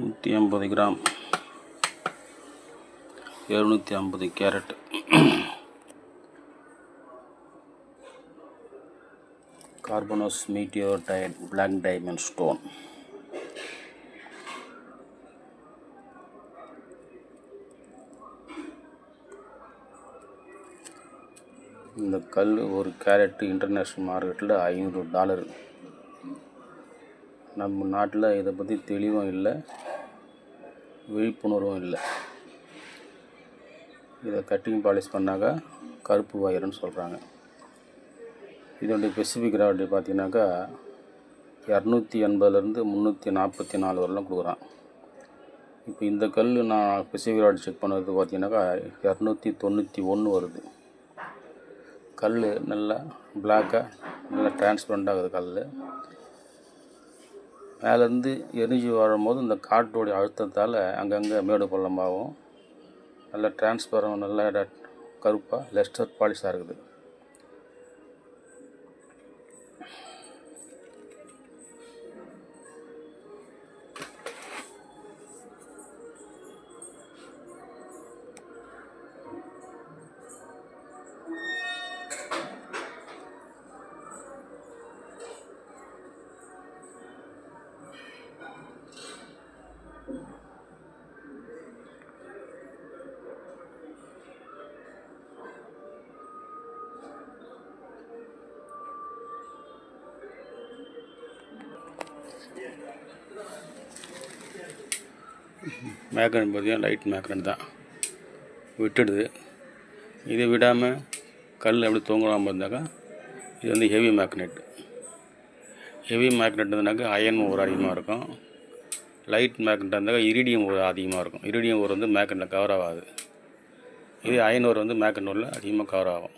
150 gram 750 carat, carbonous meteorite black diamond stone, இந்த கல் ஒரு கேரட்டு இன்டர்நேஷ்னல் மார்க்கெட்டில் $500. நம்ம நாட்டில் இதை பற்றி தெளிவும் இல்லை, விழிப்புணர்வும் இல்லை. இதை கட்டிங் பாலிஷ் பண்ணாக்கா கருப்பு வயிறுன்னு சொல்கிறாங்க. இதனுடைய ஸ்பெசிஃபிக் கிராவிட்டி பார்த்தீங்கன்னாக்கா 280லேருந்து 344 வரலாம் கொடுக்குறான். இப்போ இந்த கல் நான் ஸ்பெசிஃபிக் கிராவிட்டி செக் பண்ணது பார்த்தீங்கன்னாக்கா 291 வருது. கல் நல்லா பிளாக்காக நல்லா டிரான்ஸ்பரண்ட் ஆகுது. கல் மேலேருந்து எரிஞ்சு வரும்போது இந்த காற்றோடைய அழுத்தத்தால் அங்கங்கே மேடு பள்ளமாகவும் நல்லா டிரான்ஸ்பரம் நல்லா கருப்பாக லெஸ்டர் பாலிஷாக இருக்குது. மேக்னட் பார்த்தீங்கன்னா லைட் மேக்னட் தான் விட்டுடுது. இதை விடாமல் கல் அப்படி தூங்கலாமல் இருந்தாக்கா இது வந்து ஹெவி மேக்னெட். ஹெவி மேக்னெட் இருந்தாக்கா அயன் ஓவர் அதிகமாக இருக்கும். லைட் மேக்னெட்டாக இருந்தாக்கா இரிடியம் ஓவர் அதிகமாக இருக்கும். இரிடியம் ஓவர் வந்து மேக்னெட்டில் கவர் ஆகாது. இது அயன் ஓவர் வந்து மேக்னெட் ஓவரில் அதிகமாக கவர் ஆகும்.